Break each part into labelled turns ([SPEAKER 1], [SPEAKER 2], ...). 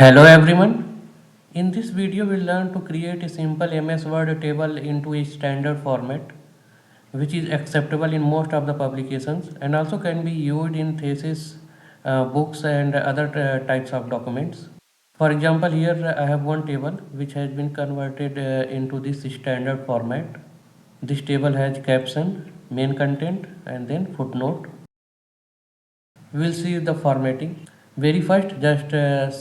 [SPEAKER 1] Hello everyone. In this video we'll learn to create a simple MS Word table into a standard format which is acceptable in most of the publications and also can be used in thesis, books and other types of documents. For example, here I have one table which has been converted into this standard format. This table has caption, main content and then footnote. We will see the formatting. Very first just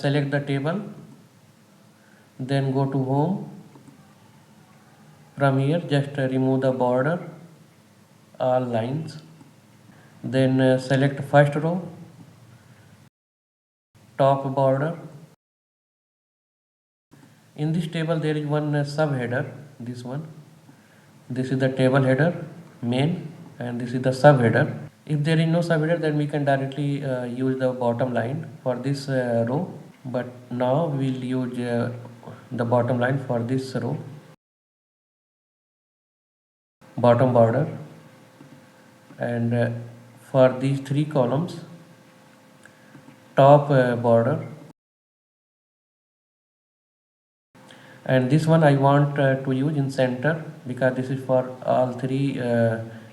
[SPEAKER 1] select the table, then go to home. From here just remove the border, all lines, then select first row, top border. In this table there is one subheader, this one. This is the table header, main, and this is the subheader. If there is no subheader, then we can directly use the bottom line for this row, but now we will use the bottom line for this row. Bottom border, and for these three columns, top border, and this one I want to use in center because this is for all three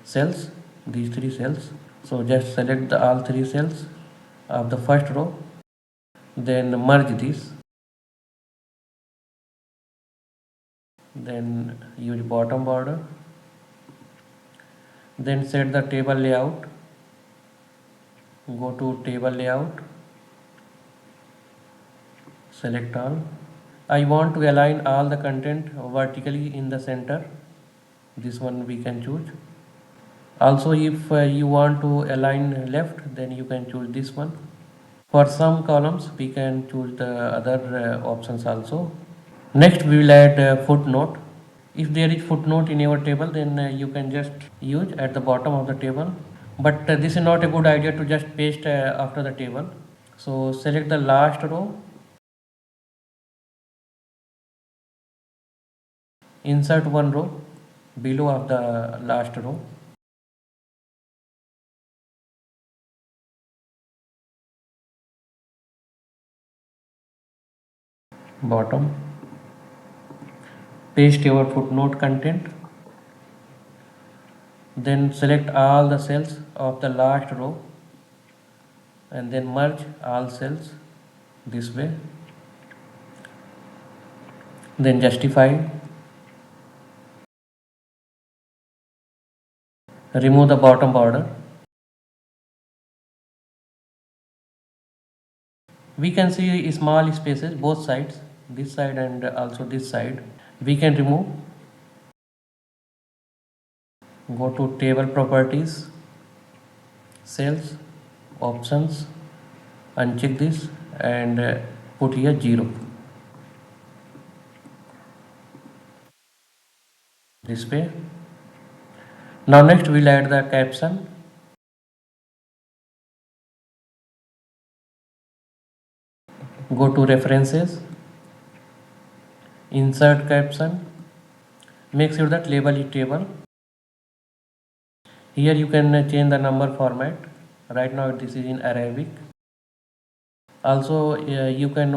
[SPEAKER 1] cells, these three cells. So just select all three cells of the first row, then merge this, then use bottom border, then set the table layout, go to table layout, select all. I want to align all the content vertically in the center. This one we can choose. Also, if you want to align left, then you can choose this one. For some columns we can choose the other options also. Next we will add footnote. If there is footnote in your table, then you can just use at the bottom of the table, but this is not a good idea to just paste after the table. So select the last row, insert one row below of the last row, bottom, paste your footnote content, then select all the cells of the last row and then merge all cells this way, then justify, remove the bottom border. We can see small spaces both sides, this side and also this side. We can remove. Go to table properties, cells, options, uncheck this and put here 0. This way. Now next we'll add the caption. Go to references, insert caption, make sure that label is table. Here you can change the number format. Right now this is in Arabic. Also you can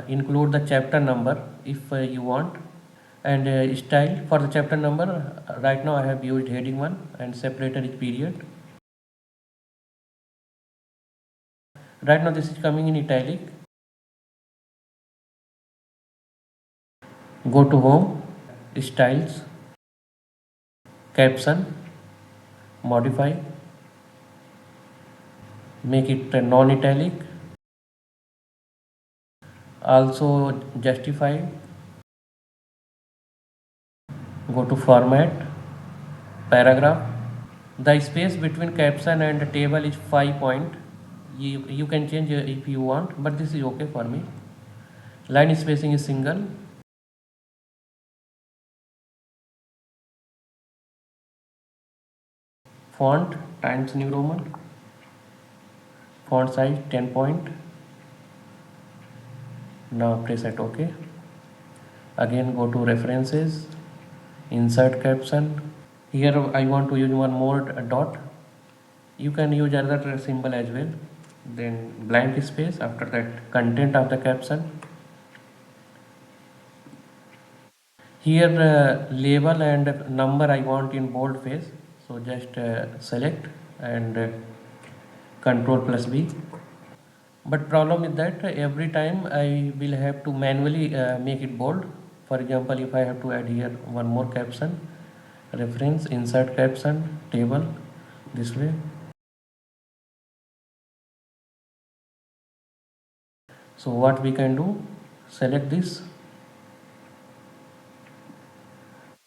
[SPEAKER 1] include the chapter number if you want, and style for the chapter number. Right now I have used heading 1 and separator is period. Right now this is coming in italic. Go to home, styles, caption, modify, make it non-italic, also justify. Go to format, paragraph. The space between caption and table is 5 point. You can change if you want, but this is okay for me. Line spacing is single. Font Times New Roman. Font size 10 point. Now press at OK. Again go to references, insert caption. Here I want to use one more dot. You can use other symbol as well. Then blank space, after that content of the caption, Here label and number I want in boldface, so just select and control plus B. But problem is that every time I will have to manually make it bold. For example, if I have to add here one more caption, reference, insert caption, table, this way. So what we can do, select this,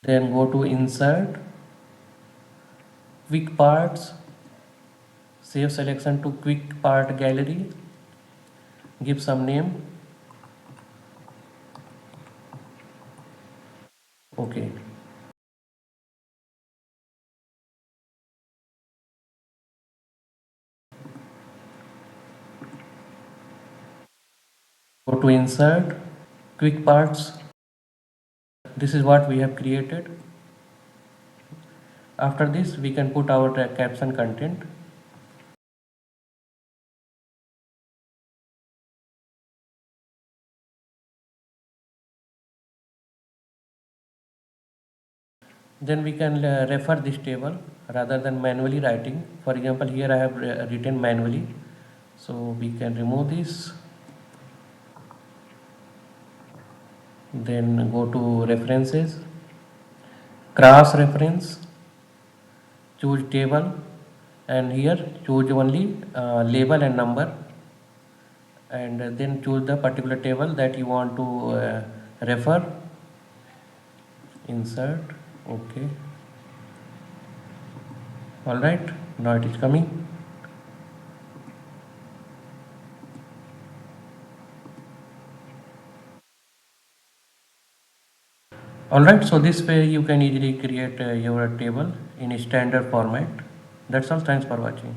[SPEAKER 1] then go to insert, quick parts, save selection to quick part gallery, give some name, okay. Go to insert, quick parts, this is what we have created. After this we can put our caption content. Then we can refer this table rather than manually writing. For example, here I have written manually, so we can remove this, then go to references, cross reference, choose table, and here choose only label and number, and then choose the particular table that you want to refer, insert, okay. All right, now it is coming. Alright, so this way you can easily create your table in a standard format. That's all. Thanks for watching.